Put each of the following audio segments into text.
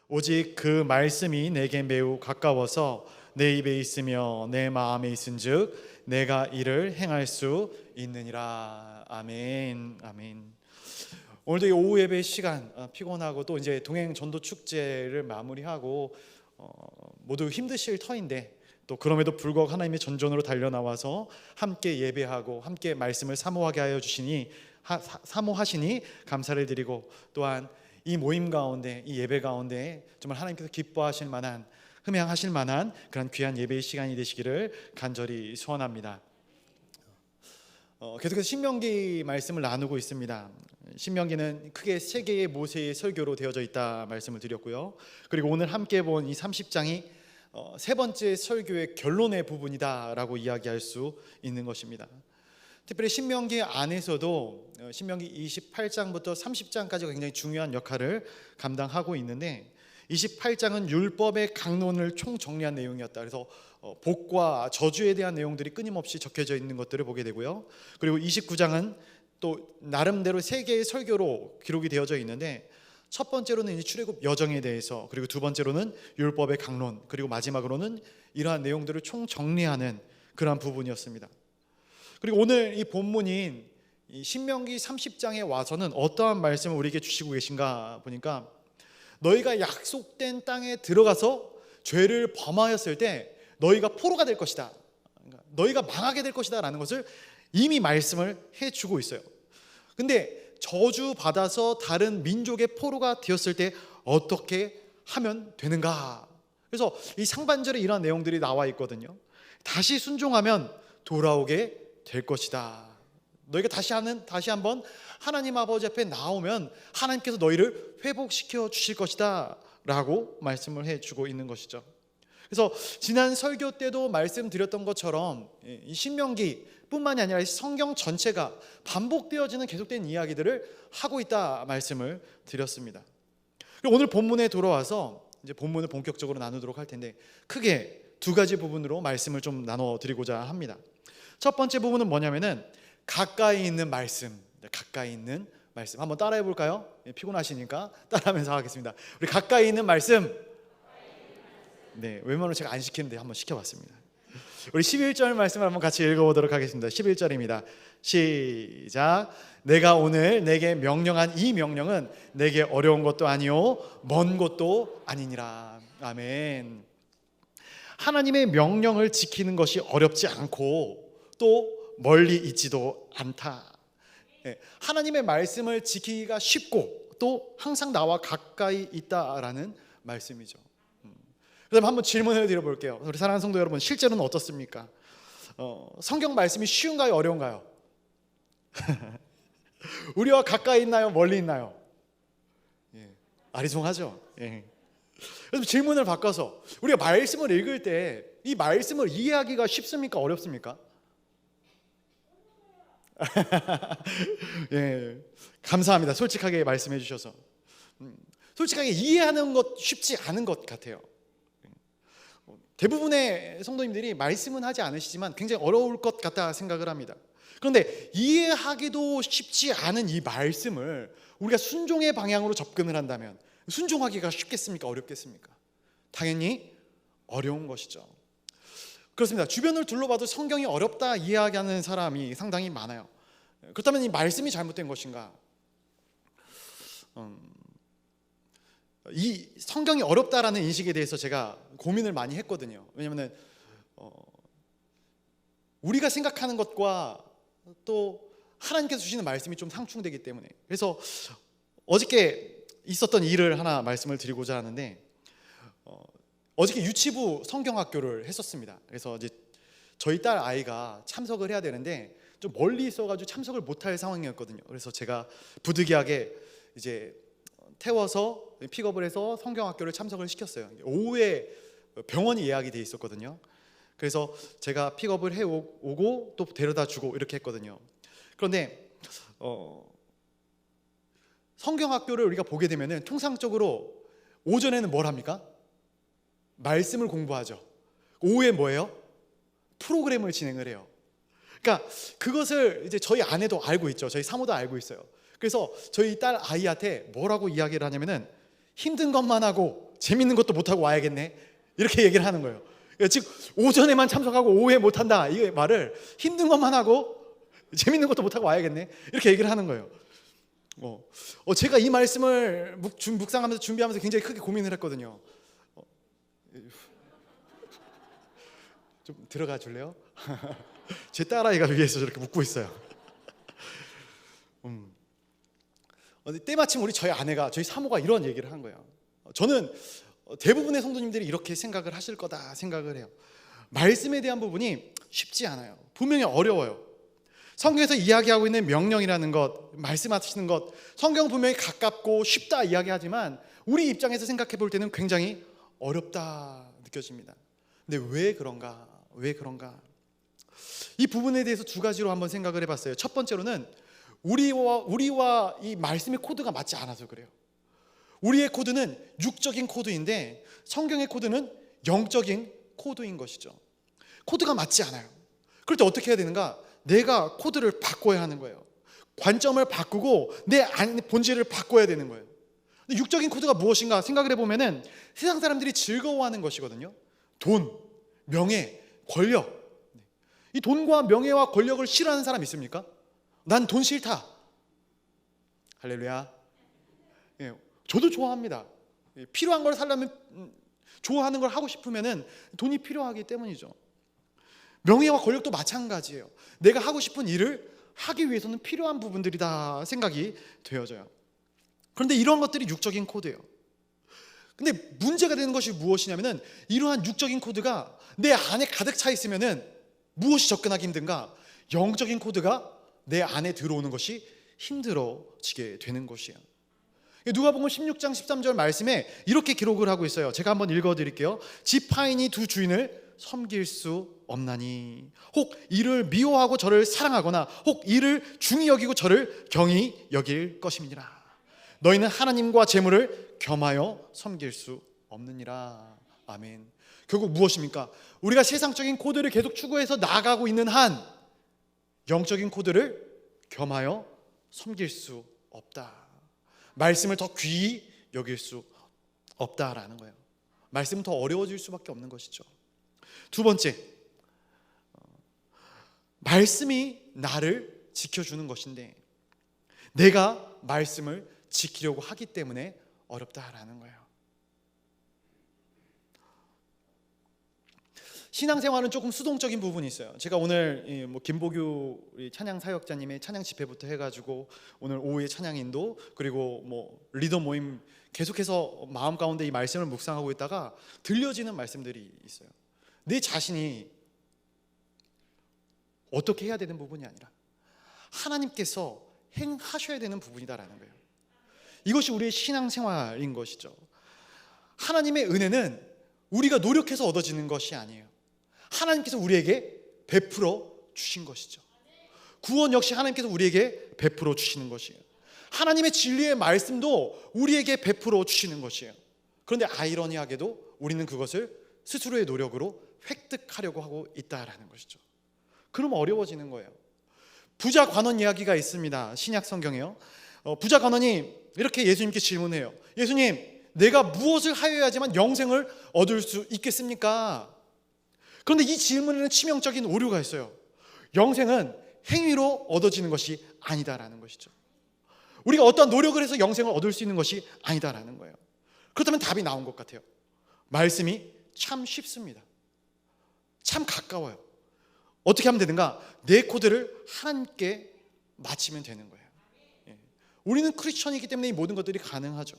오직 그 말씀이 내게 매우 가까워서 내 입에 있으며 내 마음에 있은즉 내가 이를 행할 수 있느니라. 아멘. 아멘. 오늘도 이 오후 예배 시간 피곤하고 또 이제 동행 전도 축제를 마무리하고 모두 힘드실 터인데 또 그럼에도 불구하고 하나님의 전전으로 달려 나와서 함께 예배하고 함께 말씀을 사모하게 하여 주시니 사모하시니 감사를 드리고, 또한 이 모임 가운데, 이 예배 가운데 정말 하나님께서 기뻐하실 만한, 흠양하실 만한 그런 귀한 예배의 시간이 되시기를 간절히 소원합니다. 계속해서 신명기 말씀을 나누고 있습니다. 신명기는 크게 세 개의 모세의 설교로 되어져 있다 말씀을 드렸고요. 그리고 오늘 함께 본 이 30장이 세 번째 설교의 결론의 부분이다라고 이야기할 수 있는 것입니다. 특별히 신명기 안에서도 신명기 28장부터 30장까지가 굉장히 중요한 역할을 감당하고 있는데, 28장은 율법의 강론을 총정리한 내용이었다. 그래서 복과 저주에 대한 내용들이 끊임없이 적혀져 있는 것들을 보게 되고요. 그리고 29장은 또 나름대로 세 개의 설교로 기록이 되어져 있는데, 첫 번째로는 출애굽 여정에 대해서, 그리고 두 번째로는 율법의 강론, 그리고 마지막으로는 이러한 내용들을 총정리하는 그러한 부분이었습니다. 그리고 오늘 이 본문인 이 신명기 30장에 와서는 어떠한 말씀을 우리에게 주시고 계신가 보니까, 너희가 약속된 땅에 들어가서 죄를 범하였을 때 너희가 포로가 될 것이다, 너희가 망하게 될 것이다 라는 것을 이미 말씀을 해주고 있어요. 근데 저주 받아서 다른 민족의 포로가 되었을 때 어떻게 하면 되는가? 그래서 이 상반절에 이러한 내용들이 나와 있거든요. 다시 순종하면 돌아오게 될 것이다. 너희가 다시 한번 하나님 아버지 앞에 나오면 하나님께서 너희를 회복시켜 주실 것이다 라고 말씀을 해주고 있는 것이죠. 그래서 지난 설교 때도 말씀드렸던 것처럼 이 신명기 뿐만이 아니라 성경 전체가 반복되어지는 계속된 이야기들을 하고 있다 말씀을 드렸습니다. 오늘 본문에 돌아와서 이제 본문을 본격적으로 나누도록 할 텐데, 크게 두 가지 부분으로 말씀을 좀 나눠 드리고자 합니다. 첫 번째 부분은 뭐냐면은 가까이 있는 말씀. 가까이 있는 말씀 한번 따라해 볼까요? 피곤하시니까 따라하면서 하겠습니다. 우리 가까이 있는 말씀. 네, 웬만하면 제가 안 시키는데 한번 시켜봤습니다. 우리 11절 말씀을 한번 같이 읽어보도록 하겠습니다. 11절입니다. 시작. 내가 오늘 내게 명령한 이 명령은 내게 어려운 것도 아니요 먼 것도 아니니라. 아멘. 하나님의 명령을 지키는 것이 어렵지 않고 또 멀리 있지도 않다. 하나님의 말씀을 지키기가 쉽고 또 항상 나와 가까이 있다라는 말씀이죠. 그럼 한번 질문을 드려볼게요. 우리 사랑하는 성도 여러분, 실제로는 어떻습니까? 성경 말씀이 쉬운가요, 어려운가요? 우리와 가까이 있나요, 멀리 있나요? 아리송하죠. 그래서 질문을 바꿔서 우리가 말씀을 읽을 때 이 말씀을 이해하기가 쉽습니까, 어렵습니까? 감사합니다. 솔직하게 말씀해 주셔서. 솔직하게 이해하는 것 쉽지 않은 것 같아요. 대부분의 성도님들이 말씀은 하지 않으시지만 굉장히 어려울 것 같다 생각을 합니다. 그런데 이해하기도 쉽지 않은 이 말씀을 우리가 순종의 방향으로 접근을 한다면 순종하기가 쉽겠습니까, 어렵겠습니까? 당연히 어려운 것이죠. 그렇습니다. 주변을 둘러봐도 성경이 어렵다 이해하는 사람이 상당히 많아요. 그렇다면 이 말씀이 잘못된 것인가? 이 성경이 어렵다라는 인식에 대해서 제가 고민을 많이 했거든요. 왜냐하면 우리가 생각하는 것과 또 하나님께서 주시는 말씀이 좀 상충되기 때문에. 그래서 어저께 있었던 일을 하나 말씀을 드리고자 하는데, 어저께 유치부 성경학교를 했었습니다. 그래서 이제 저희 딸 아이가 참석을 해야 되는데 좀 멀리 있어가지고 참석을 못할 상황이었거든요. 그래서 제가 부득이하게 이제 태워서 픽업을 해서 성경학교를 참석을 시켰어요. 오후에 병원이 예약이 돼 있었거든요. 그래서 제가 픽업을 해오고 또 데려다 주고 이렇게 했거든요. 그런데 성경학교를 우리가 보게 되면은 통상적으로 오전에는 뭘 합니까? 말씀을 공부하죠. 오후에 뭐예요? 프로그램을 진행을 해요. 그러니까 그것을 이제 저희 아내도 알고 있죠. 저희 사모도 알고 있어요. 그래서 저희 딸 아이한테 뭐라고 이야기를 하냐면은 힘든 것만 하고 재밌는 것도 못하고 와야겠네, 이렇게 얘기를 하는 거예요. 즉 오전에만 참석하고 오후에 못한다, 이 말을 힘든 것만 하고 재밌는 것도 못하고 와야겠네, 이렇게 얘기를 하는 거예요. 제가 이 말씀을 묵상하면서 준비하면서 굉장히 크게 고민을 했거든요. 좀 들어가 줄래요? 제 딸아이가 위에서 저렇게 묻고 있어요. 때마침 저희 아내가, 저희 사모가 이런 얘기를 한 거예요. 저는 대부분의 성도님들이 이렇게 생각을 하실 거다 생각을 해요. 말씀에 대한 부분이 쉽지 않아요. 분명히 어려워요. 성경에서 이야기하고 있는 명령이라는 것, 말씀하시는 것, 성경 분명히 가깝고 쉽다 이야기하지만 우리 입장에서 생각해 볼 때는 굉장히 어렵다 느껴집니다. 근데 왜 그런가? 이 부분에 대해서 두 가지로 한번 생각을 해봤어요. 첫 번째로는 우리와 이 말씀의 코드가 맞지 않아서 그래요. 우리의 코드는 육적인 코드인데 성경의 코드는 영적인 코드인 것이죠. 코드가 맞지 않아요. 그럴 때 어떻게 해야 되는가? 내가 코드를 바꿔야 하는 거예요. 관점을 바꾸고 내 안의 본질을 바꿔야 되는 거예요. 근데 육적인 코드가 무엇인가 생각을 해보면은 세상 사람들이 즐거워하는 것이거든요. 돈, 명예, 권력. 이 돈과 명예와 권력을 싫어하는 사람 있습니까? 난 돈 싫다. 할렐루야. 저도 좋아합니다. 필요한 걸 살려면, 좋아하는 걸 하고 싶으면은 돈이 필요하기 때문이죠. 명예와 권력도 마찬가지예요. 내가 하고 싶은 일을 하기 위해서는 필요한 부분들이다 생각이 되어져요. 그런데 이런 것들이 육적인 코드예요. 근데 문제가 되는 것이 무엇이냐면은 이러한 육적인 코드가 내 안에 가득 차 있으면은 무엇이 접근하기 힘든가? 영적인 코드가 내 안에 들어오는 것이 힘들어지게 되는 것이에요. 누가복음 16장 13절 말씀에 이렇게 기록을 하고 있어요. 제가 한번 읽어드릴게요. 지파인이 두 주인을 섬길 수 없나니 혹 이를 미워하고 저를 사랑하거나 혹 이를 중히 여기고 저를 경히 여길 것임이니라. 너희는 하나님과 재물을 겸하여 섬길 수 없느니라. 아멘. 결국 무엇입니까? 우리가 세상적인 코드를 계속 추구해서 나아가고 있는 한 영적인 코드를 겸하여 섬길 수 없다. 말씀을 더 귀히 여길 수 없다라는 거예요. 말씀은 더 어려워질 수밖에 없는 것이죠. 두 번째, 말씀이 나를 지켜주는 것인데 내가 말씀을 지키려고 하기 때문에 어렵다라는 거예요. 신앙생활은 조금 수동적인 부분이 있어요. 제가 오늘 김보규 찬양 사역자님의 찬양 집회부터 해가지고 오늘 오후에 찬양 인도, 그리고 리더 모임 계속해서 마음 가운데 이 말씀을 묵상하고 있다가 들려지는 말씀들이 있어요. 내 자신이 어떻게 해야 되는 부분이 아니라 하나님께서 행하셔야 되는 부분이다라는 거예요. 이것이 우리의 신앙생활인 것이죠. 하나님의 은혜는 우리가 노력해서 얻어지는 것이 아니에요. 하나님께서 우리에게 베풀어 주신 것이죠. 구원 역시 하나님께서 우리에게 베풀어 주시는 것이에요. 하나님의 진리의 말씀도 우리에게 베풀어 주시는 것이에요. 그런데 아이러니하게도 우리는 그것을 스스로의 노력으로 획득하려고 하고 있다라는 것이죠. 그럼 어려워지는 거예요. 부자 관원 이야기가 있습니다. 신약 성경에요. 부자 관원이 이렇게 예수님께 질문해요. 예수님, 내가 무엇을 하여야지만 영생을 얻을 수 있겠습니까? 그런데 이 질문에는 치명적인 오류가 있어요. 영생은 행위로 얻어지는 것이 아니다라는 것이죠. 우리가 어떠한 노력을 해서 영생을 얻을 수 있는 것이 아니다라는 거예요. 그렇다면 답이 나온 것 같아요. 말씀이 참 쉽습니다. 참 가까워요. 어떻게 하면 되는가? 내 코드를 하나님께 맞추면 되는 거예요. 우리는 크리스천이기 때문에 이 모든 것들이 가능하죠.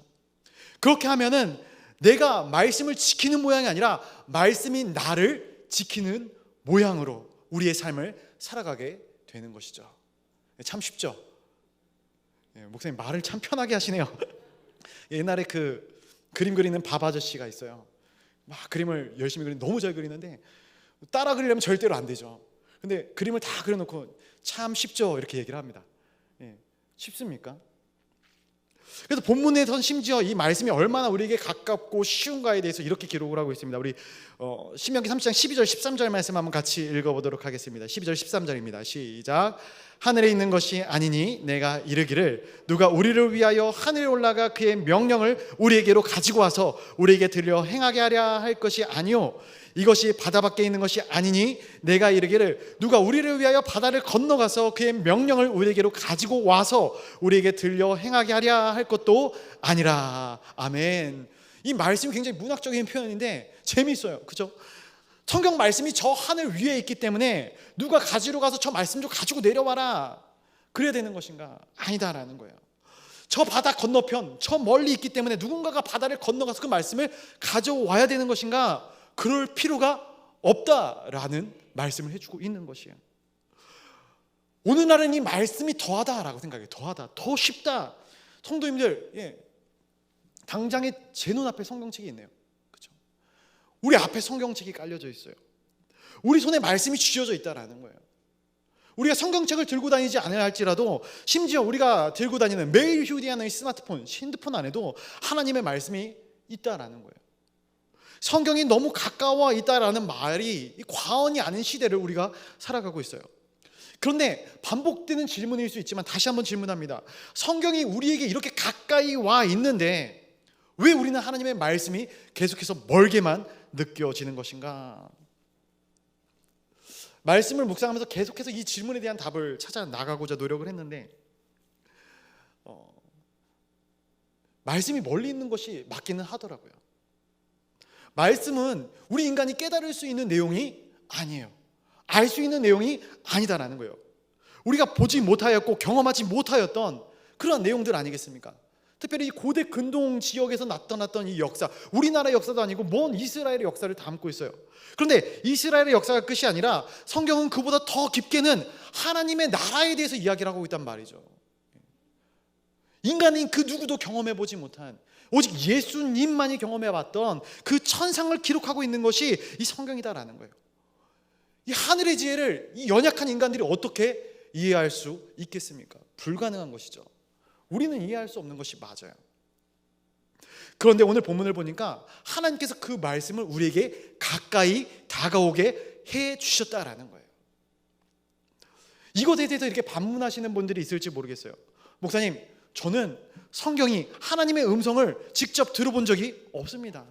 그렇게 하면은 내가 말씀을 지키는 모양이 아니라 말씀이 나를 지키는 모양으로 우리의 삶을 살아가게 되는 것이죠. 참 쉽죠? 목사님 말을 참 편하게 하시네요. 옛날에 그 그림 그리는 밥 아저씨가 있어요. 막 그림을 열심히 그리는데 너무 잘 그리는데 따라 그리려면 절대로 안 되죠. 근데 그림을 다 그려놓고 참 쉽죠? 이렇게 얘기를 합니다. 쉽습니까? 그래서 본문에선 심지어 이 말씀이 얼마나 우리에게 가깝고 쉬운가에 대해서 이렇게 기록을 하고 있습니다. 우리 신명기 30장 12절 13절 말씀 한번 같이 읽어보도록 하겠습니다. 12절 13절입니다. 시작. 하늘에 있는 것이 아니니 내가 이르기를 누가 우리를 위하여 하늘에 올라가 그의 명령을 우리에게로 가지고 와서 우리에게 들려 행하게 하랴 할 것이 아니요 이것이 바다 밖에 있는 것이 아니니 내가 이르기를 누가 우리를 위하여 바다를 건너가서 그의 명령을 우리에게로 가지고 와서 우리에게 들려 행하게 하랴 할 것도 아니라. 아멘. 이 말씀이 굉장히 문학적인 표현인데 재미있어요. 그죠? 성경 말씀이 저 하늘 위에 있기 때문에 누가 가지러 가서 저 말씀 좀 가지고 내려와라 그래야 되는 것인가? 아니다라는 거예요. 저 바다 건너편 저 멀리 있기 때문에 누군가가 바다를 건너가서 그 말씀을 가져와야 되는 것인가? 그럴 필요가 없다라는 말씀을 해주고 있는 것이에요. 오늘날은 이 말씀이 더하다라고 생각해요. 더하다, 더 쉽다. 성도님들, 당장에 제 눈앞에 성경책이 있네요. 그렇죠? 우리 앞에 성경책이 깔려져 있어요. 우리 손에 말씀이 쥐어져 있다라는 거예요. 우리가 성경책을 들고 다니지 않아야 할지라도 심지어 우리가 들고 다니는 매일 휴대하는 스마트폰, 핸드폰 안에도 하나님의 말씀이 있다라는 거예요. 성경이 너무 가까워 있다라는 말이 과언이 아닌 시대를 우리가 살아가고 있어요. 그런데 반복되는 질문일 수 있지만 다시 한번 질문합니다. 성경이 우리에게 이렇게 가까이 와 있는데 왜 우리는 하나님의 말씀이 계속해서 멀게만 느껴지는 것인가? 말씀을 묵상하면서 계속해서 이 질문에 대한 답을 찾아 나가고자 노력을 했는데 말씀이 멀리 있는 것이 맞기는 하더라고요. 말씀은 우리 인간이 깨달을 수 있는 내용이 아니에요. 알 수 있는 내용이 아니다라는 거예요. 우리가 보지 못하였고 경험하지 못하였던 그런 내용들 아니겠습니까? 특별히 이 고대 근동 지역에서 나타났던 이 역사, 우리나라의 역사도 아니고 먼 이스라엘의 역사를 담고 있어요. 그런데 이스라엘의 역사가 끝이 아니라 성경은 그보다 더 깊게는 하나님의 나라에 대해서 이야기를 하고 있단 말이죠. 인간인 그 누구도 경험해보지 못한, 오직 예수님만이 경험해봤던 그 천상을 기록하고 있는 것이 이 성경이다라는 거예요. 이 하늘의 지혜를 이 연약한 인간들이 어떻게 이해할 수 있겠습니까? 불가능한 것이죠. 우리는 이해할 수 없는 것이 맞아요. 그런데 오늘 본문을 보니까 하나님께서 그 말씀을 우리에게 가까이 다가오게 해 주셨다라는 거예요. 이것에 대해서 이렇게 반문하시는 분들이 있을지 모르겠어요. 목사님, 저는 성경이 하나님의 음성을 직접 들어본 적이 없습니다.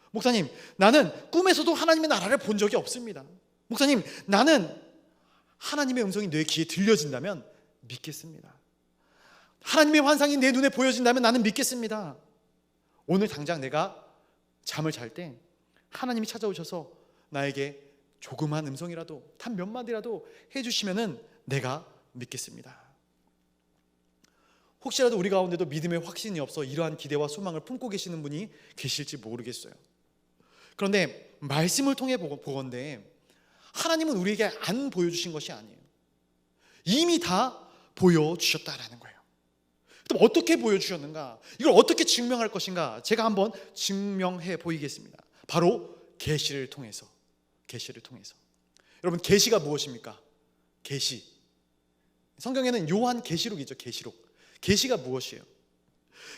목사님, 나는 꿈에서도 하나님의 나라를 본 적이 없습니다. 목사님, 나는 하나님의 음성이 내 귀에 들려진다면 믿겠습니다. 하나님의 환상이 내 눈에 보여진다면 나는 믿겠습니다. 오늘 당장 내가 잠을 잘 때 하나님이 찾아오셔서 나에게 조그만 음성이라도 단 몇 마디라도 해주시면은 내가 믿겠습니다. 혹시라도 우리 가운데도 믿음의 확신이 없어 이러한 기대와 소망을 품고 계시는 분이 계실지 모르겠어요. 그런데 말씀을 통해 보건대 하나님은 우리에게 안 보여주신 것이 아니에요. 이미 다 보여주셨다라는 거예요. 그럼 어떻게 보여주셨는가? 이걸 어떻게 증명할 것인가? 제가 한번 증명해 보이겠습니다. 바로 계시를 통해서. 여러분, 계시가 무엇입니까? 계시. 성경에는 요한 계시록이 있죠. 계시가 무엇이에요?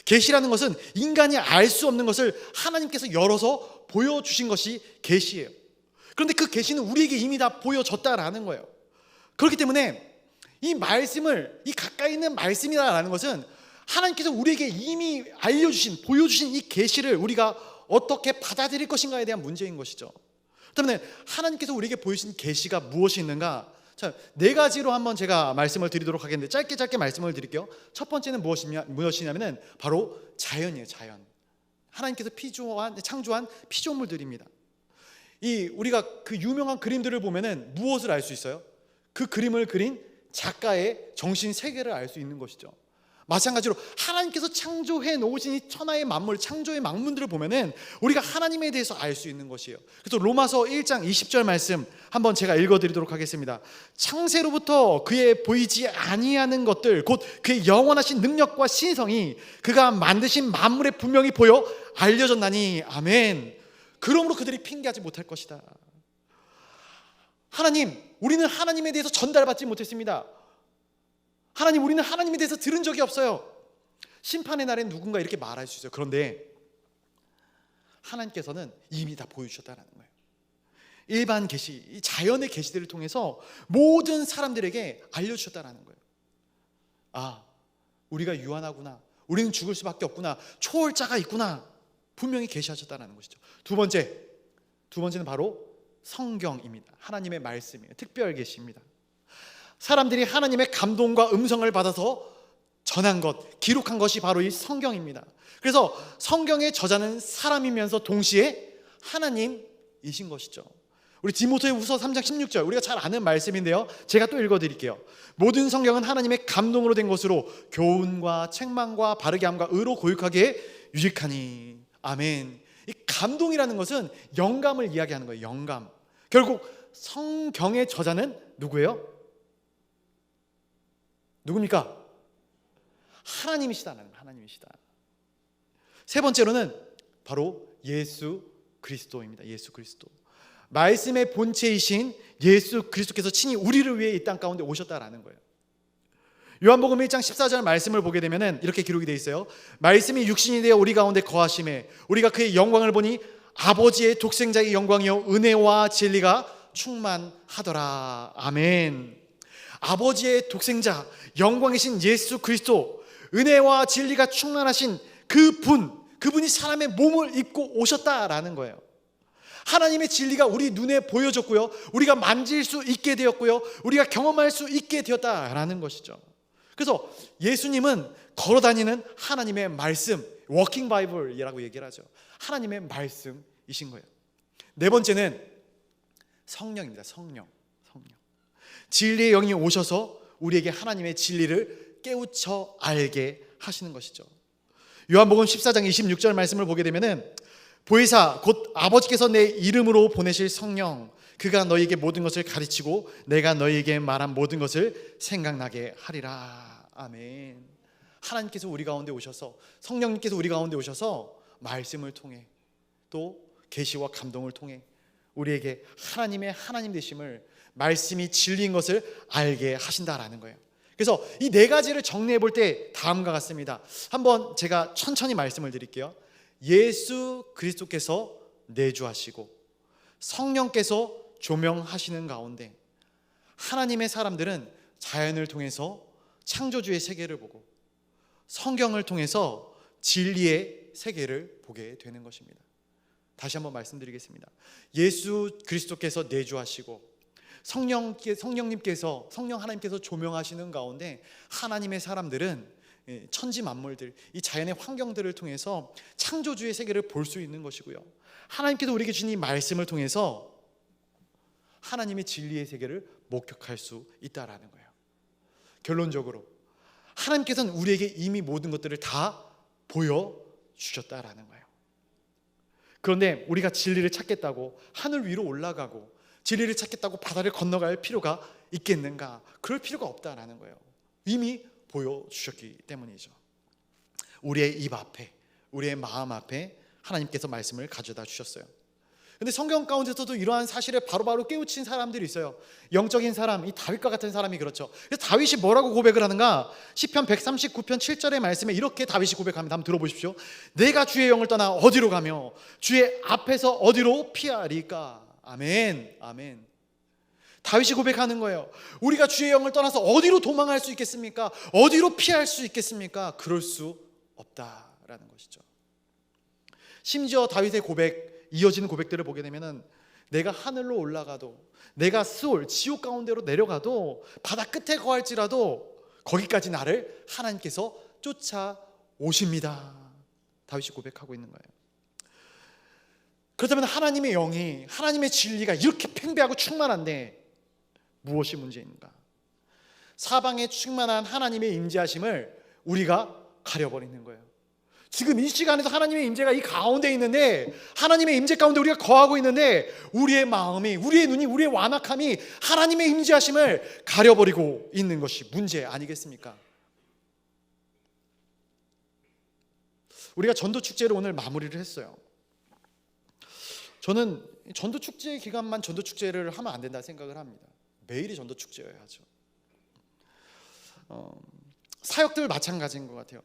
계시라는 것은 인간이 알 수 없는 것을 하나님께서 열어서 보여주신 것이 계시예요. 그런데 그 계시는 우리에게 이미 다 보여졌다라는 거예요. 그렇기 때문에 이 말씀을, 이 가까이 있는 말씀이라는 것은 하나님께서 우리에게 이미 알려주신, 보여주신 이 계시를 우리가 어떻게 받아들일 것인가에 대한 문제인 것이죠. 그렇다면 하나님께서 우리에게 보여주신 계시가 무엇이 있는가? 자, 네 가지로 한번 제가 말씀을 드리도록 하겠는데 짧게 말씀을 드릴게요. 첫 번째는 무엇이냐면은 바로 자연이에요. 자연. 하나님께서 창조한 피조물들입니다. 우리가 그 유명한 그림들을 보면은 무엇을 알 수 있어요? 그 그림을 그린 작가의 정신 세계를 알 수 있는 것이죠. 마찬가지로 하나님께서 창조해 놓으신 이 천하의 만물, 창조의 만물들을 보면은 우리가 하나님에 대해서 알 수 있는 것이에요. 그래서 로마서 1장 20절 말씀 한번 제가 읽어드리도록 하겠습니다. 창세로부터 그의 보이지 아니하는 것들, 곧 그의 영원하신 능력과 신성이 그가 만드신 만물에 분명히 보여 알려졌나니. 아멘. 그러므로 그들이 핑계하지 못할 것이다. 하나님, 우리는 하나님에 대해서 전달받지 못했습니다. 하나님, 우리는 하나님에 대해서 들은 적이 없어요. 심판의 날엔 누군가 이렇게 말할 수 있어요. 그런데 하나님께서는 이미 다 보여주셨다는 거예요. 일반 계시, 이 자연의 계시들을 통해서 모든 사람들에게 알려주셨다라는 거예요. 아, 우리가 유한하구나, 우리는 죽을 수밖에 없구나, 초월자가 있구나, 분명히 계시하셨다는 것이죠. 두 번째는 바로 성경입니다. 하나님의 말씀이에요. 특별 계시입니다. 사람들이 하나님의 감동과 음성을 받아서 전한 것, 기록한 것이 바로 이 성경입니다. 그래서 성경의 저자는 사람이면서 동시에 하나님이신 것이죠. 우리 디모데후서 3장 16절, 우리가 잘 아는 말씀인데요, 제가 또 읽어드릴게요. 모든 성경은 하나님의 감동으로 된 것으로 교훈과 책망과 바르게 함과 의로 교육하기에 유익하니. 아멘. 이 감동이라는 것은 영감을 이야기하는 거예요. 영감. 결국 성경의 저자는 누구예요? 누굽니까? 하나님이시다. 하나님이시다. 세 번째로는 바로 예수 그리스도입니다. 예수 그리스도. 말씀의 본체이신 예수 그리스도께서 친히 우리를 위해 이 땅 가운데 오셨다라는 거예요. 요한복음 1장 14절 말씀을 보게 되면 이렇게 기록이 되어 있어요. 말씀이 육신이 되어 우리 가운데 거하심에 우리가 그의 영광을 보니 아버지의 독생자의 영광이요 은혜와 진리가 충만하더라. 아멘. 아버지의 독생자, 영광이신 예수 그리스도, 은혜와 진리가 충만하신 그분이 사람의 몸을 입고 오셨다라는 거예요. 하나님의 진리가 우리 눈에 보여졌고요, 우리가 만질 수 있게 되었고요, 우리가 경험할 수 있게 되었다라는 것이죠. 그래서 예수님은 걸어다니는 하나님의 말씀, 워킹 바이블이라고 얘기를 하죠. 하나님의 말씀이신 거예요. 네 번째는 성령입니다. 성령. 진리의 영이 오셔서 우리에게 하나님의 진리를 깨우쳐 알게 하시는 것이죠. 요한복음 14장 26절 말씀을 보게 되면은 보혜사 곧 아버지께서 내 이름으로 보내실 성령, 그가 너희에게 모든 것을 가르치고 내가 너희에게 말한 모든 것을 생각나게 하리라. 아멘. 하나님께서 우리 가운데 오셔서, 성령님께서 우리 가운데 오셔서 말씀을 통해 또 계시와 감동을 통해 우리에게 하나님의 하나님 되심을, 말씀이 진리인 것을 알게 하신다라는 거예요. 그래서 이 네 가지를 정리해 볼 때 다음과 같습니다. 한번 제가 천천히 말씀을 드릴게요. 예수 그리스도께서 내주하시고 성령께서 조명하시는 가운데 하나님의 사람들은 자연을 통해서 창조주의 세계를 보고 성경을 통해서 진리의 세계를 보게 되는 것입니다. 다시 한번 말씀드리겠습니다. 예수 그리스도께서 내주하시고 성령 하나님께서 조명하시는 가운데 하나님의 사람들은 천지 만물들, 이 자연의 환경들을 통해서 창조주의 세계를 볼 수 있는 것이고요, 하나님께서 우리에게 주신 이 말씀을 통해서 하나님의 진리의 세계를 목격할 수 있다라는 거예요. 결론적으로 하나님께서는 우리에게 이미 모든 것들을 다 보여주셨다라는 거예요. 그런데 우리가 진리를 찾겠다고 하늘 위로 올라가고 진리를 찾겠다고 바다를 건너갈 필요가 있겠는가? 그럴 필요가 없다라는 거예요. 이미 보여주셨기 때문이죠. 우리의 입 앞에, 우리의 마음 앞에 하나님께서 말씀을 가져다 주셨어요. 근데 성경 가운데서도 이러한 사실을 바로바로 깨우친 사람들이 있어요. 영적인 사람, 이 다윗과 같은 사람이 그렇죠. 그래서 다윗이 뭐라고 고백을 하는가? 시편 139편 7절의 말씀에 이렇게 다윗이 고백합니다. 한번 들어보십시오. 내가 주의 영을 떠나 어디로 가며 주의 앞에서 어디로 피하리까? 아멘. 아멘. 다윗이 고백하는 거예요. 우리가 주의 영을 떠나서 어디로 도망할 수 있겠습니까? 어디로 피할 수 있겠습니까? 그럴 수 없다라는 것이죠. 심지어 다윗의 고백, 이어지는 고백들을 보게 되면은 내가 하늘로 올라가도, 내가 스올 지옥 가운데로 내려가도, 바다 끝에 거할지라도 거기까지 나를 하나님께서 쫓아오십니다. 다윗이 고백하고 있는 거예요. 그렇다면 하나님의 영이, 하나님의 진리가 이렇게 팽배하고 충만한데 무엇이 문제인가? 사방에 충만한 하나님의 임재하심을 우리가 가려버리는 거예요. 지금 이 시간에도 하나님의 임재가 이 가운데 있는데, 하나님의 임재 가운데 우리가 거하고 있는데 우리의 마음이, 우리의 눈이, 우리의 완악함이 하나님의 임재하심을 가려버리고 있는 것이 문제 아니겠습니까? 우리가 전도축제를 오늘 마무리를 했어요. 저는 전도축제 기간만 전도축제를 하면 안 된다 생각을 합니다. 매일이 전도축제여야죠. 사역들 마찬가지인 것 같아요.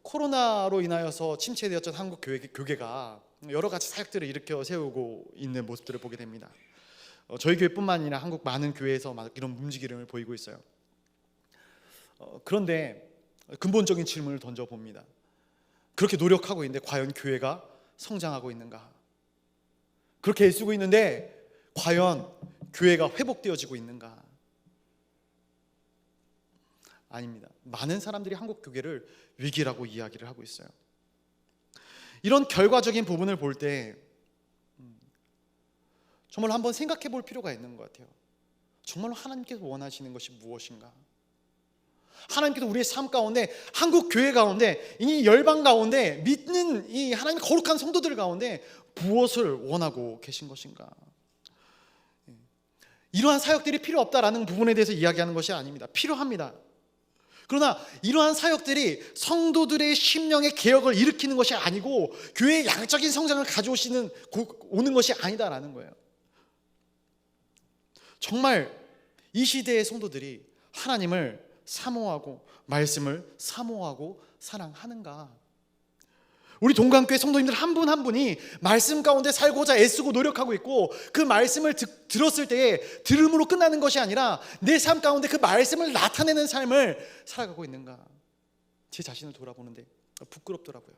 코로나로 인하여서 침체되었던 한국 교회가 여러 가지 사역들을 일으켜 세우고 있는 모습들을 보게 됩니다. 저희 교회뿐만 아니라 한국 많은 교회에서 막 이런 움직임을 보이고 있어요. 그런데 근본적인 질문을 던져봅니다. 그렇게 노력하고 있는데 과연 교회가 성장하고 있는가? 그렇게 애쓰고 있는데 과연 교회가 회복되어지고 있는가? 아닙니다. 많은 사람들이 한국 교회를 위기라고 이야기를 하고 있어요. 이런 결과적인 부분을 볼 때 정말 한번 생각해 볼 필요가 있는 것 같아요. 정말로 하나님께서 원하시는 것이 무엇인가? 하나님께서 우리의 삶 가운데, 한국 교회 가운데, 이 열방 가운데, 믿는 이 하나님의 거룩한 성도들 가운데 무엇을 원하고 계신 것인가? 이러한 사역들이 필요 없다라는 부분에 대해서 이야기하는 것이 아닙니다. 필요합니다. 그러나 이러한 사역들이 성도들의 심령의 개혁을 일으키는 것이 아니고 교회의 양적인 성장을 오는 것이 아니다라는 거예요. 정말 이 시대의 성도들이 하나님을 사모하고 말씀을 사모하고 사랑하는가? 우리 동강교회 성도님들 한 분 한 분이 말씀 가운데 살고자 애쓰고 노력하고 있고, 그 말씀을 들었을 때에 들음으로 끝나는 것이 아니라 내 삶 가운데 그 말씀을 나타내는 삶을 살아가고 있는가? 제 자신을 돌아보는데 부끄럽더라고요.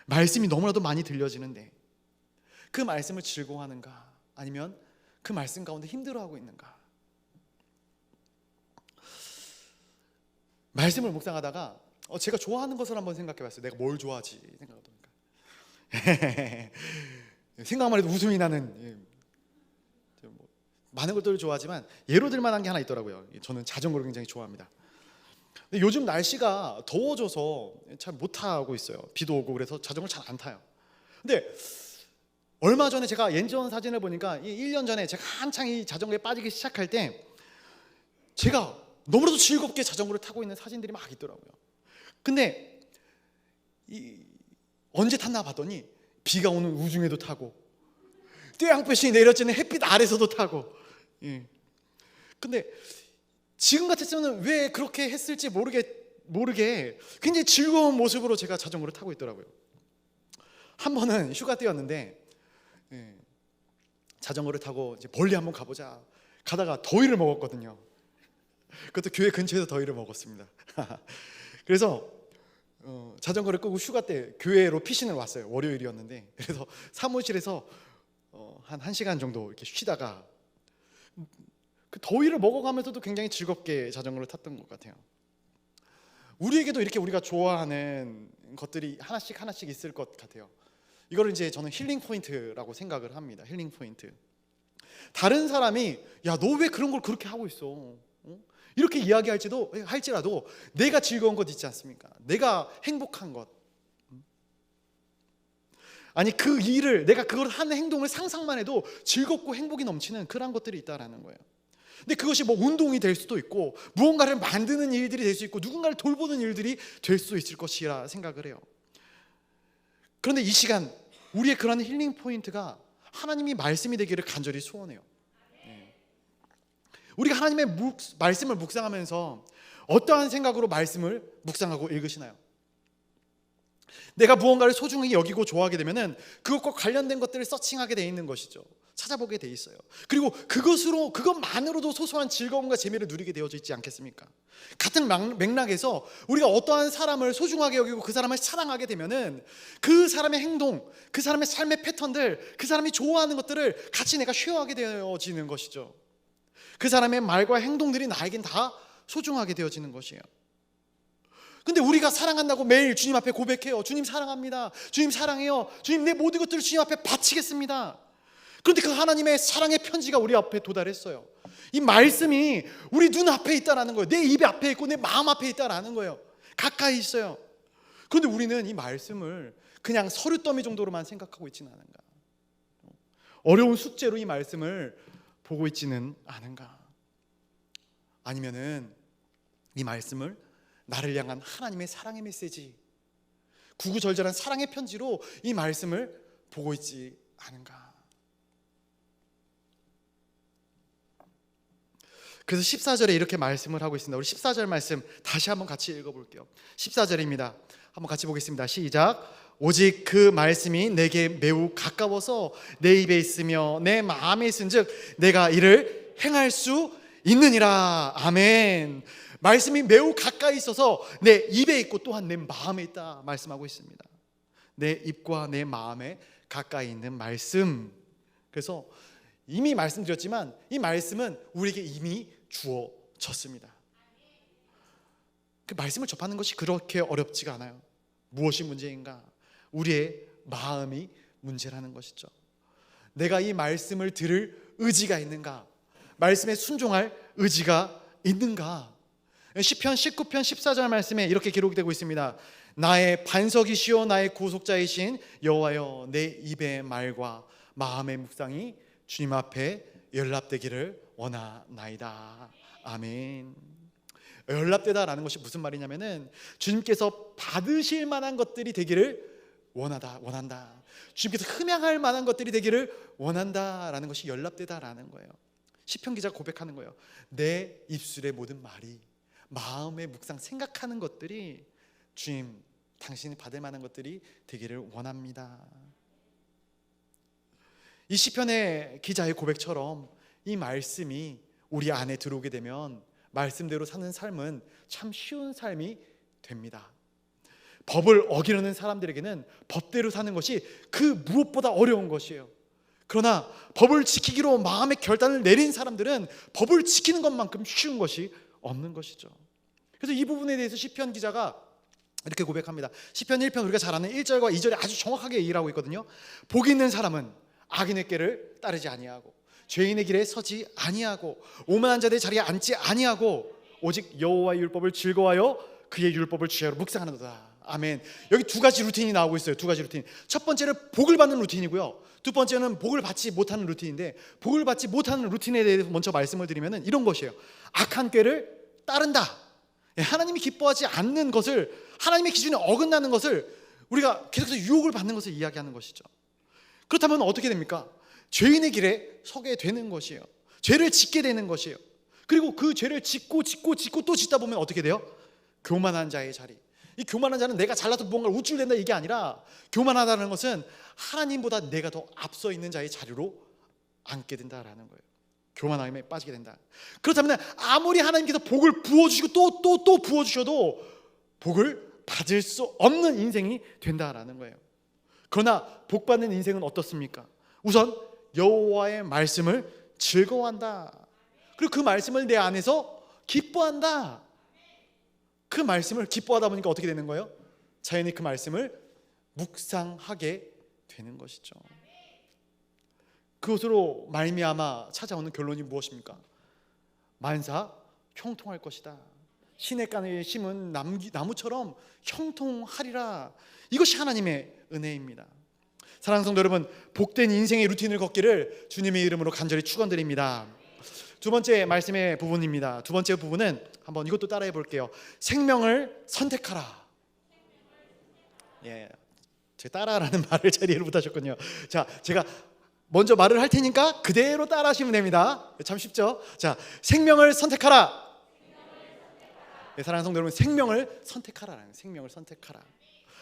말씀이 너무나도 많이 들려지는데 그 말씀을 즐거워하는가? 아니면 그 말씀 가운데 힘들어하고 있는가? 말씀을 묵상하다가 제가 좋아하는 것을 한번 생각해 봤어요. 내가 뭘 좋아하지 생각하다 보니까 생각만 해도 웃음이 나는, 많은 것들을 좋아하지만 예로 들 만한 게 하나 있더라고요. 저는 자전거를 굉장히 좋아합니다. 근데 요즘 날씨가 더워져서 잘 못 타고 있어요. 비도 오고 그래서 자전거를 잘 안 타요. 근데 얼마 전에 제가 예전 사진을 보니까 1년 전에 제가 한창 이 자전거에 빠지기 시작할 때 제가 너무나도 즐겁게 자전거를 타고 있는 사진들이 막 있더라고요. 근데 언제 탔나 봤더니 비가 오는 우중에도 타고 태양볕이 내려지는 햇빛 아래서도 타고. 근데 지금 같았으면 왜 그렇게 했을지 모르게 굉장히 즐거운 모습으로 제가 자전거를 타고 있더라고요. 한 번은 휴가 때였는데 자전거를 타고 이제 멀리 한번 가보자 가다가 더위를 먹었거든요. 그것도 교회 근처에서 더위를 먹었습니다. 그래서 자전거를 끄고 휴가 때 교회로 피신을 왔어요. 월요일이었는데. 그래서 사무실에서 한 1시간 정도 이렇게 쉬다가 그 더위를 먹어가면서도 굉장히 즐겁게 자전거를 탔던 것 같아요. 우리에게도 이렇게 우리가 좋아하는 것들이 하나씩 있을 것 같아요. 이거를 이제 저는 힐링 포인트라고 생각을 합니다. 힐링 포인트. 다른 사람이 야, 너 왜 그런 걸 그렇게 하고 있어? 이렇게 이야기할지라도 내가 즐거운 것 있지 않습니까? 내가 행복한 것. 아니 그 일을, 내가 그걸 하는 행동을 상상만 해도 즐겁고 행복이 넘치는 그런 것들이 있다라는 거예요. 근데 그것이 뭐 운동이 될 수도 있고 무언가를 만드는 일들이 될 수 있고 누군가를 돌보는 일들이 될 수 있을 것이라 생각을 해요. 그런데 이 시간 우리의 그런 힐링 포인트가 하나님이 말씀이 되기를 간절히 소원해요. 우리가 하나님의 말씀을 묵상하면서 어떠한 생각으로 말씀을 묵상하고 읽으시나요? 내가 무언가를 소중히 여기고 좋아하게 되면은 그것과 관련된 것들을 서칭하게 돼 있는 것이죠. 찾아보게 돼 있어요. 그리고 그것만으로도 소소한 즐거움과 재미를 누리게 되어져 있지 않겠습니까? 같은 맥락에서 우리가 어떠한 사람을 소중하게 여기고 그 사람을 사랑하게 되면은 그 사람의 행동, 그 사람의 삶의 패턴들, 그 사람이 좋아하는 것들을 같이 내가 쉐어하게 되어지는 것이죠. 그 사람의 말과 행동들이 나에겐 다 소중하게 되어지는 것이에요. 근데 우리가 사랑한다고 매일 주님 앞에 고백해요. 주님 사랑합니다. 주님 사랑해요. 주님 내 모든 것들을 주님 앞에 바치겠습니다. 그런데 그 하나님의 사랑의 편지가 우리 앞에 도달했어요. 이 말씀이 우리 눈앞에 있다라는 거예요. 내 입 앞에 있고 내 마음 앞에 있다라는 거예요. 가까이 있어요. 그런데 우리는 이 말씀을 그냥 서류 더미 정도로만 생각하고 있지는 않은가? 어려운 숙제로 이 말씀을 보고 있지는 않은가? 아니면은 이 말씀을 나를 향한 하나님의 사랑의 메시지, 구구절절한 사랑의 편지로 이 말씀을 보고 있지 않은가? 그래서 14절에 이렇게 말씀을 하고 있습니다. 우리 14절 말씀 다시 한번 같이 읽어볼게요. 14절입니다. 한번 같이 보겠습니다. 시작. 오직 그 말씀이 내게 매우 가까워서 내 입에 있으며 내 마음에 있은즉 내가 이를 행할 수 있느니라. 아멘. 말씀이 매우 가까이 있어서 내 입에 있고 또한 내 마음에 있다 말씀하고 있습니다. 내 입과 내 마음에 가까이 있는 말씀. 그래서 이미 말씀드렸지만 이 말씀은 우리에게 이미 주어졌습니다. 그 말씀을 접하는 것이 그렇게 어렵지가 않아요. 무엇이 문제인가? 우리의 마음이 문제라는 것이죠. 내가 이 말씀을 들을 의지가 있는가? 말씀에 순종할 의지가 있는가? 시편 19편 14절 말씀에 이렇게 기록되고 있습니다. 나의 반석이시오 나의 구속자이신 여호와여, 내 입의 말과 마음의 묵상이 주님 앞에 연락되기를 원하나이다. 아멘. 연락되다라는 것이 무슨 말이냐면은 주님께서 받으실 만한 것들이 되기를 원한다. 주님께서 흠양할 만한 것들이 되기를 원한다라는 것이 연락되다라는 거예요. 시편 기자가 고백하는 거예요. 내 입술의 모든 말이, 마음의 묵상, 생각하는 것들이 주님, 당신이 받을 만한 것들이 되기를 원합니다. 이 시편의 기자의 고백처럼 이 말씀이 우리 안에 들어오게 되면 말씀대로 사는 삶은 참 쉬운 삶이 됩니다. 법을 어기려는 사람들에게는 법대로 사는 것이 그 무엇보다 어려운 것이에요. 그러나 법을 지키기로 마음의 결단을 내린 사람들은 법을 지키는 것만큼 쉬운 것이 없는 것이죠. 그래서 이 부분에 대해서 시편 기자가 이렇게 고백합니다. 시편 1편 우리가 잘 아는 1절과 2절에 아주 정확하게 얘기를 하고 있거든요. 복 있는 사람은 악인의 길을 따르지 아니하고 죄인의 길에 서지 아니하고 오만한 자들의 자리에 앉지 아니하고 오직 여호와의 율법을 즐거워하여 그의 율법을 주야로 묵상하는도다. 아멘. 여기 두 가지 루틴이 나오고 있어요. 두 가지 루틴. 첫 번째는 복을 받는 루틴이고요. 두 번째는 복을 받지 못하는 루틴인데, 복을 받지 못하는 루틴에 대해서 먼저 말씀을 드리면은 이런 것이에요. 악한 꾀를 따른다. 하나님이 기뻐하지 않는 것을, 하나님의 기준에 어긋나는 것을 우리가 계속해서 유혹을 받는 것을 이야기하는 것이죠. 그렇다면 어떻게 됩니까? 죄인의 길에 서게 되는 것이에요. 죄를 짓게 되는 것이에요. 그리고 그 죄를 짓고 또 짓다 보면 어떻게 돼요? 교만한 자의 자리. 이 교만한 자는 내가 잘나서 무언가를 우쭐댄다 이게 아니라, 교만하다는 것은 하나님보다 내가 더 앞서 있는 자의 자리로 앉게 된다라는 거예요. 교만함에 빠지게 된다. 그렇다면 아무리 하나님께서 복을 부어주시고 또 부어주셔도 복을 받을 수 없는 인생이 된다라는 거예요. 그러나 복받는 인생은 어떻습니까? 우선 여호와의 말씀을 즐거워한다. 그리고 그 말씀을 내 안에서 기뻐한다. 그 말씀을 기뻐하다 보니까 어떻게 되는 거예요? 자연히 그 말씀을 묵상하게 되는 것이죠. 그것으로 말미암아 찾아오는 결론이 무엇입니까? 만사 형통할 것이다. 시냇가에 심은 나무처럼 형통하리라. 이것이 하나님의 은혜입니다. 사랑하는 성도 여러분, 복된 인생의 루틴을 걷기를 주님의 이름으로 간절히 축원드립니다. 두 번째 말씀의 부분입니다. 두 번째 부분은 한번 이것도 따라해 볼게요. 생명을 선택하라. 예, 제 따라라는 말을 잘 이해를 못하셨군요. 자, 제가 먼저 말을 할 테니까 그대로 따라하시면 됩니다. 참 쉽죠? 자, 생명을 선택하라. 네, 사랑하는 성도 여러분, 생명을 선택하라. 생명을 선택하라.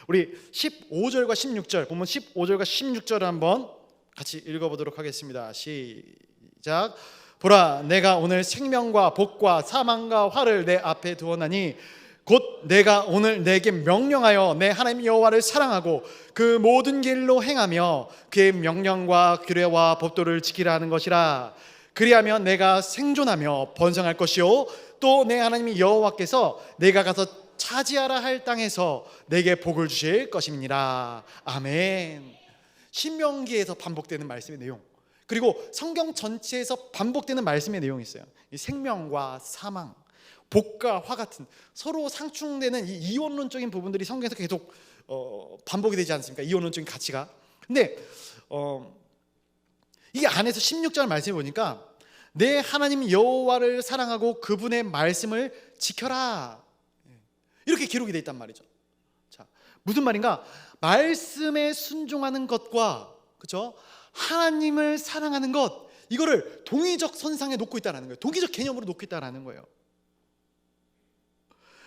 우리 15절과 16절 보면 15절과 16절을 한번 같이 읽어보도록 하겠습니다. 시작. 보라, 내가 오늘 생명과 복과 사망과 화를 내 앞에 두었나니 곧 내가 오늘 내게 명령하여 내 하나님 여호와를 사랑하고 그 모든 길로 행하며 그의 명령과 규례와 법도를 지키라 하는 것이라. 그리하면 내가 생존하며 번성할 것이요 또 내 하나님 여호와께서 내가 가서 차지하라 할 땅에서 내게 복을 주실 것임이니라. 아멘. 신명기에서 반복되는 말씀의 내용, 그리고 성경 전체에서 반복되는 말씀의 내용이 있어요. 이 생명과 사망, 복과 화 같은 서로 상충되는 이 이원론적인 부분들이 성경에서 계속 반복이 되지 않습니까? 이원론적인 가치가. 근데 이 안에서 16절 말씀을 보니까 내 하나님 여호와를 사랑하고 그분의 말씀을 지켜라, 이렇게 기록이 되어 있단 말이죠. 자, 무슨 말인가? 말씀에 순종하는 것과, 그렇죠? 하나님을 사랑하는 것, 이거를 동의적 선상에 놓고 있다는 거예요. 동의적 개념으로 놓고 있다는 거예요.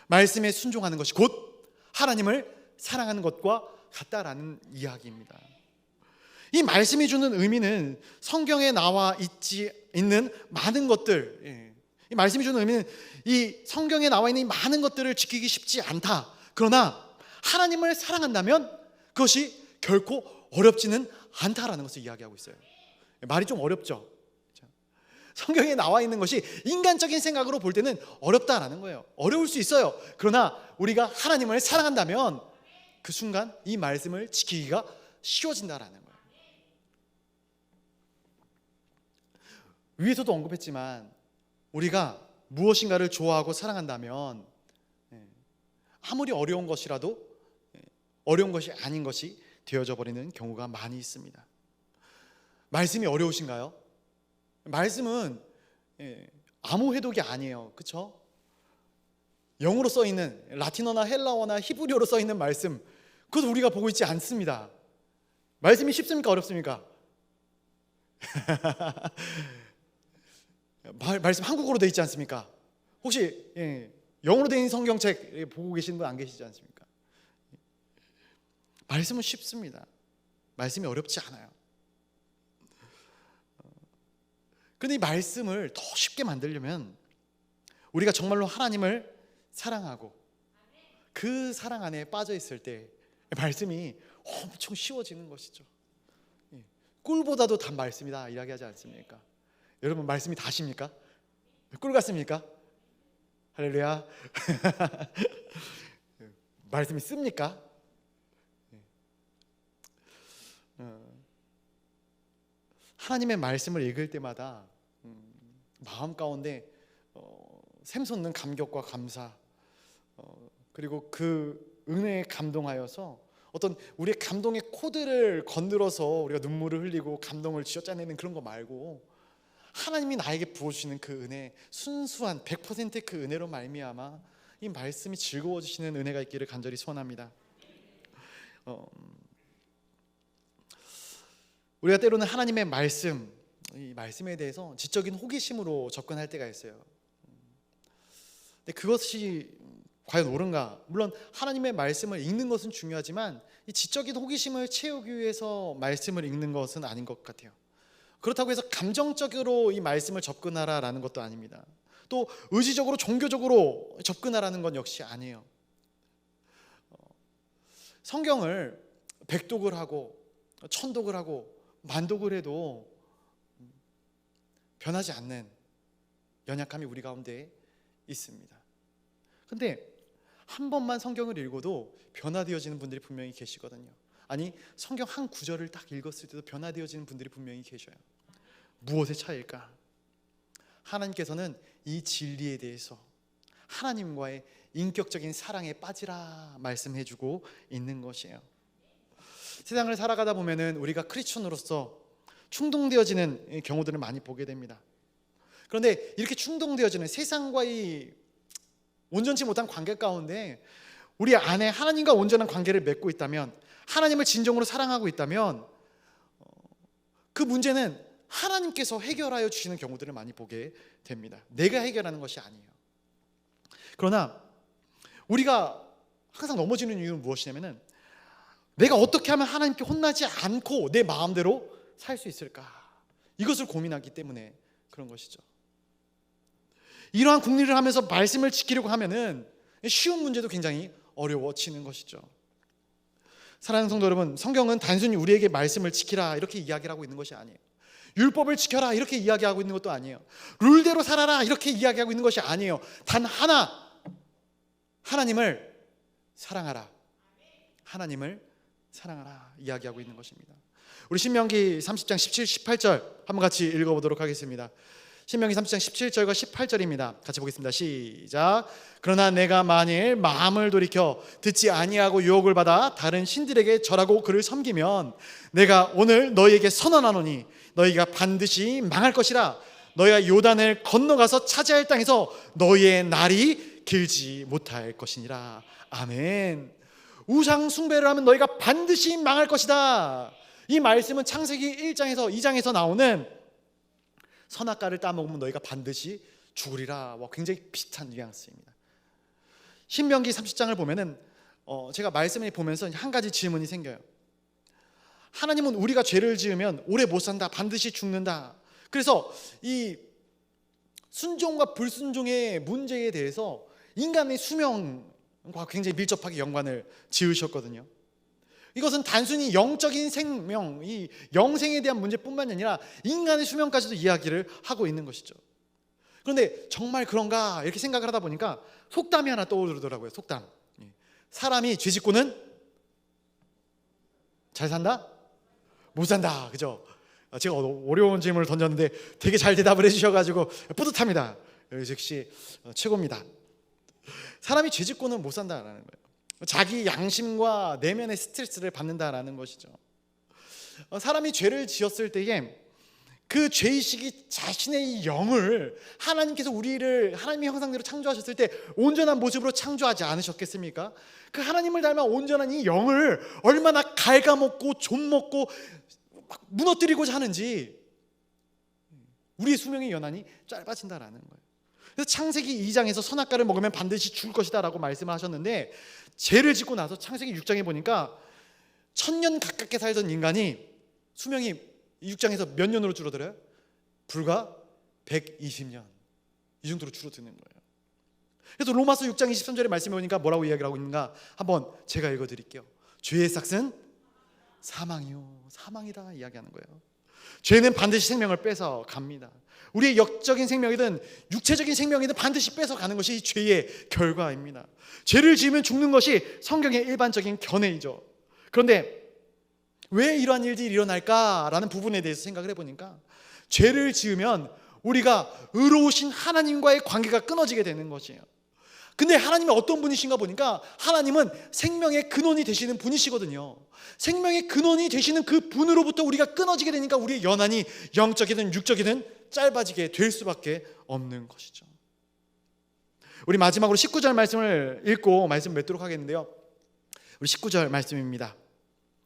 말씀에 순종하는 것이 곧 하나님을 사랑하는 것과 같다라는 이야기입니다. 이 말씀이 주는 의미는 성경에 나와 있는 많은 것들, 이 말씀이 주는 의미는 이 성경에 나와 있는 이 많은 것들을 지키기 쉽지 않다. 그러나 하나님을 사랑한다면 그것이 결코 어렵지는 않다라는 것을 이야기하고 있어요. 말이 좀 어렵죠. 성경에 나와 있는 것이 인간적인 생각으로 볼 때는 어렵다라는 거예요. 어려울 수 있어요. 그러나 우리가 하나님을 사랑한다면 그 순간 이 말씀을 지키기가 쉬워진다라는 거예요. 위에서도 언급했지만 우리가 무엇인가를 좋아하고 사랑한다면 아무리 어려운 것이라도 어려운 것이 아닌 것이 되어져 버리는 경우가 많이 있습니다. 말씀이 어려우신가요? 말씀은 아무 해독이 아니에요. 그렇죠? 영어로 써 있는 라틴어나 헬라어나 히브리어로 써 있는 말씀, 그것을 우리가 보고 있지 않습니다. 말씀이 쉽습니까? 어렵습니까? 말씀 한국어로 되어 있지 않습니까? 혹시 영어로 되어 있는 성경책 보고 계시는 분 안 계시지 않습니까? 말씀은 쉽습니다. 말씀이 어렵지 않아요. 그런데 이 말씀을 더 쉽게 만들려면 우리가 정말로 하나님을 사랑하고 그 사랑 안에 빠져 있을 때 말씀이 엄청 쉬워지는 것이죠. 꿀보다도 단 말씀이다 이야기하지 않습니까? 여러분 말씀이 다십니까? 꿀 같습니까? 할렐루야. 말씀이 씁니까? 하나님의 말씀을 읽을 때마다 마음 가운데 샘솟는 감격과 감사, 그리고 그 은혜에 감동하여서 어떤 우리의 감동의 코드를 건드려서 우리가 눈물을 흘리고 감동을 쥐어짜내는 그런 거 말고 하나님이 나에게 부어주시는 그 은혜, 순수한 100%의 그 은혜로 말미암아 이 말씀이 즐거워지시는 은혜가 있기를 간절히 소원합니다. 우리가 때로는 하나님의 말씀, 이 말씀에 대해서 지적인 호기심으로 접근할 때가 있어요. 근데 그것이 과연 옳은가? 물론 하나님의 말씀을 읽는 것은 중요하지만 이 지적인 호기심을 채우기 위해서 말씀을 읽는 것은 아닌 것 같아요. 그렇다고 해서 감정적으로 이 말씀을 접근하라라는 것도 아닙니다. 또 의지적으로 종교적으로 접근하라는 건 역시 아니에요. 성경을 백독을 하고 천독을 하고 만독을 해도 변하지 않는 연약함이 우리 가운데 있습니다. 그런데 한 번만 성경을 읽어도 변화되어지는 분들이 분명히 계시거든요. 아니 성경 한 구절을 딱 읽었을 때도 변화되어지는 분들이 분명히 계셔요. 무엇의 차이일까? 하나님께서는 이 진리에 대해서 하나님과의 인격적인 사랑에 빠지라 말씀해주고 있는 것이에요. 세상을 살아가다 보면은 우리가 크리스천으로서 충동되어지는 경우들을 많이 보게 됩니다. 그런데 이렇게 충동되어지는 세상과의 온전치 못한 관계 가운데 우리 안에 하나님과 온전한 관계를 맺고 있다면, 하나님을 진정으로 사랑하고 있다면 그 문제는 하나님께서 해결하여 주시는 경우들을 많이 보게 됩니다. 내가 해결하는 것이 아니에요. 그러나 우리가 항상 넘어지는 이유는 무엇이냐면은 내가 어떻게 하면 하나님께 혼나지 않고 내 마음대로 살 수 있을까? 이것을 고민하기 때문에 그런 것이죠. 이러한 궁리를 하면서 말씀을 지키려고 하면은 쉬운 문제도 굉장히 어려워지는 것이죠. 사랑하는 성도 여러분, 성경은 단순히 우리에게 말씀을 지키라 이렇게 이야기를 하고 있는 것이 아니에요. 율법을 지켜라 이렇게 이야기하고 있는 것도 아니에요. 룰대로 살아라 이렇게 이야기하고 있는 것이 아니에요. 단 하나, 하나님을 사랑하라, 하나님을 사랑하라 이야기하고 있는 것입니다. 우리 신명기 30장 17, 18절 한번 같이 읽어보도록 하겠습니다. 신명기 30장 17절과 18절입니다. 같이 보겠습니다. 시작. 그러나 내가 만일 마음을 돌이켜 듣지 아니하고 유혹을 받아 다른 신들에게 절하고 그를 섬기면 내가 오늘 너희에게 선언하노니 너희가 반드시 망할 것이라. 너희가 요단을 건너가서 차지할 땅에서 너희의 날이 길지 못할 것이니라. 아멘. 우상 숭배를 하면 너희가 반드시 망할 것이다. 이 말씀은 창세기 1장에서 2장에서 나오는 선악과를 따먹으면 너희가 반드시 죽으리라. 굉장히 비슷한 뉘앙스입니다. 신명기 30장을 보면은 제가 말씀을 보면서 한 가지 질문이 생겨요. 하나님은 우리가 죄를 지으면 오래 못 산다, 반드시 죽는다. 그래서 이 순종과 불순종의 문제에 대해서 인간의 수명과 굉장히 밀접하게 연관을 지으셨거든요. 이것은 단순히 영적인 생명, 이 영생에 대한 문제뿐만 아니라 인간의 수명까지도 이야기를 하고 있는 것이죠. 그런데 정말 그런가 이렇게 생각을 하다 보니까 속담이 하나 떠오르더라고요. 속담. 사람이 죄 짓고는 잘 산다? 못 산다. 그죠? 제가 어려운 질문을 던졌는데 되게 잘 대답을 해주셔가지고 뿌듯합니다. 역시 최고입니다. 사람이 죄 짓고는 못 산다라는 거예요. 자기 양심과 내면의 스트레스를 받는다라는 것이죠. 사람이 죄를 지었을 때에 그 죄의식이 자신의 영을, 하나님께서 우리를 하나님의 형상대로 창조하셨을 때 온전한 모습으로 창조하지 않으셨겠습니까? 그 하나님을 닮아 온전한 이 영을 얼마나 갉아먹고 좀먹고 막 무너뜨리고자 하는지 우리의 수명의 연한이 짧아진다라는 거예요. 그래서 창세기 2장에서 선악과를 먹으면 반드시 죽을 것이다 라고 말씀을 하셨는데, 죄를 짓고 나서 창세기 6장에 보니까 1000년 가깝게 살던 인간이 수명이 6장에서 몇 년으로 줄어들어요? 불과 120년. 이 정도로 줄어드는 거예요. 그래서 로마서 6장 23절의 말씀에 보니까 뭐라고 이야기를 하고 있는가? 한번 제가 읽어드릴게요. 죄의 삭은 사망이요, 사망이다 이야기하는 거예요. 죄는 반드시 생명을 뺏어 갑니다. 우리의 영적인 생명이든 육체적인 생명이든 반드시 뺏어 가는 것이 죄의 결과입니다. 죄를 지으면 죽는 것이 성경의 일반적인 견해이죠. 그런데 왜 이러한 일들이 일어날까라는 부분에 대해서 생각을 해보니까, 죄를 지으면 우리가 의로우신 하나님과의 관계가 끊어지게 되는 것이에요. 근데 하나님이 어떤 분이신가 보니까 하나님은 생명의 근원이 되시는 분이시거든요. 생명의 근원이 되시는 그 분으로부터 우리가 끊어지게 되니까 우리의 연한이 영적이든 육적이든 짧아지게 될 수밖에 없는 것이죠. 우리 마지막으로 19절 말씀을 읽고 말씀 맺도록 하겠는데요. 우리 19절 말씀입니다.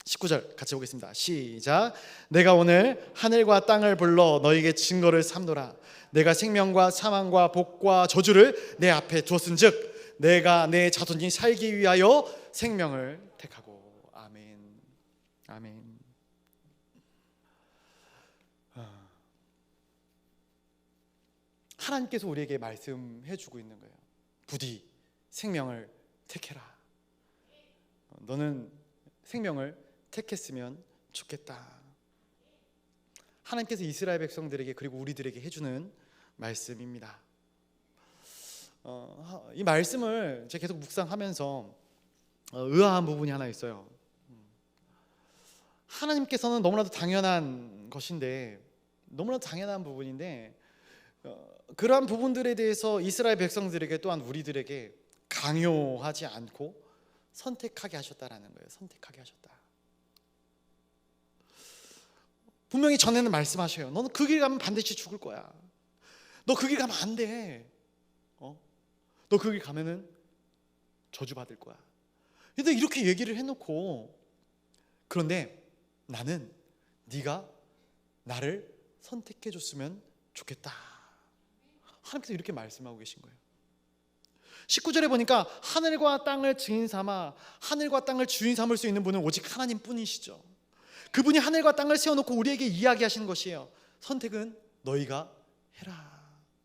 19절 같이 보겠습니다. 시작. 내가 오늘 하늘과 땅을 불러 너에게 증거를 삼노라. 내가 생명과 사망과 복과 저주를 내 앞에 두었은즉 내가 내 자손이 살기 위하여 생명을 택하고. 아멘. 아멘. 하나님께서 우리에게 말씀해 주고 있는 거예요. 부디 생명을 택해라. 너는 생명을 택했으면 좋겠다. 하나님께서 이스라엘 백성들에게 그리고 우리들에게 해주는 말씀입니다. 이 말씀을 제가 계속 묵상하면서 의아한 부분이 하나 있어요. 하나님께서는 너무나도 당연한 것인데, 너무나도 당연한 부분인데 그러한 부분들에 대해서 이스라엘 백성들에게 또한 우리들에게 강요하지 않고 선택하게 하셨다라는 거예요. 선택하게 하셨다. 분명히 전에는 말씀하셔요. 너는 그 길 가면 반드시 죽을 거야. 너 그 길 가면 안 돼. 너 그 길 가면은 저주받을 거야. 근데 이렇게 얘기를 해놓고, 그런데 나는 네가 나를 선택해 줬으면 좋겠다. 하나님께서 이렇게 말씀하고 계신 거예요. 19절에 보니까 하늘과 땅을 증인 삼아, 하늘과 땅을 주인 삼을 수 있는 분은 오직 하나님 뿐이시죠. 그분이 하늘과 땅을 세워놓고 우리에게 이야기하시는 것이에요. 선택은 너희가 해라.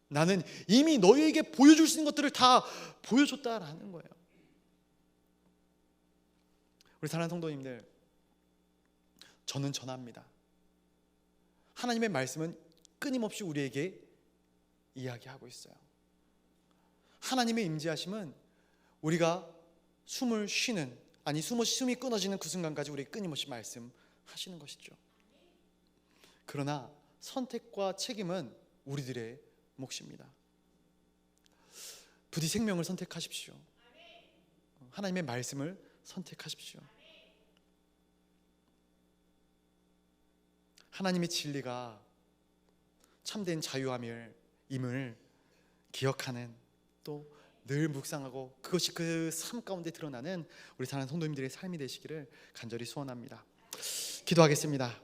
나는 이미 너희에게 보여줄 수 있는 것들을 다 보여줬다라는 거예요. 우리 사랑하는 성도님들, 저는 전합니다. 하나님의 말씀은 끊임없이 우리에게 이야기하고 있어요. 하나님의 임재하심은 우리가 숨을 쉬는, 아니 숨이 끊어지는 그 순간까지 우리에게 끊임없이 말씀하시는 것이죠. 그러나 선택과 책임은 우리들의 몫입니다. 부디 생명을 선택하십시오. 하나님의 말씀을 선택하십시오. 하나님의 진리가 참된 자유함을 기억하는, 또 늘 묵상하고 그것이 그 삶 가운데 드러나는 우리 사랑하는 성도님들의 삶이 되시기를 간절히 소원합니다. 기도하겠습니다.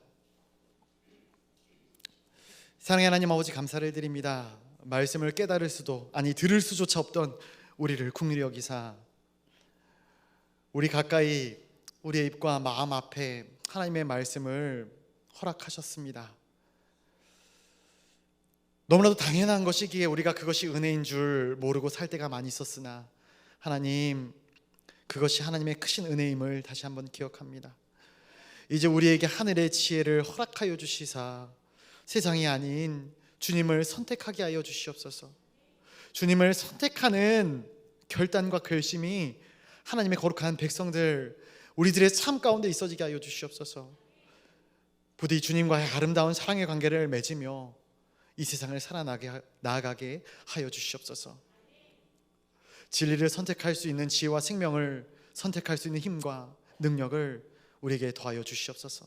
사랑의 하나님 아버지, 감사를 드립니다. 말씀을 깨달을 수도, 아니 들을 수조차 없던 우리를 긍휼히 여기사 우리 가까이 우리의 입과 마음 앞에 하나님의 말씀을 허락하셨습니다. 너무나도 당연한 것이기에 우리가 그것이 은혜인 줄 모르고 살 때가 많이 있었으나 하나님, 그것이 하나님의 크신 은혜임을 다시 한번 기억합니다. 이제 우리에게 하늘의 지혜를 허락하여 주시사 세상이 아닌 주님을 선택하게 하여 주시옵소서. 주님을 선택하는 결단과 결심이 하나님의 거룩한 백성들, 우리들의 삶 가운데 있어지게 하여 주시옵소서. 부디 주님과의 아름다운 사랑의 관계를 맺으며 이 세상을 살아나가게 하여 주시옵소서. 진리를 선택할 수 있는 지혜와 생명을 선택할 수 있는 힘과 능력을 우리에게 더하여 주시옵소서.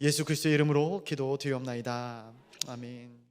예수 그리스도의 이름으로 기도드리옵나이다. 아멘.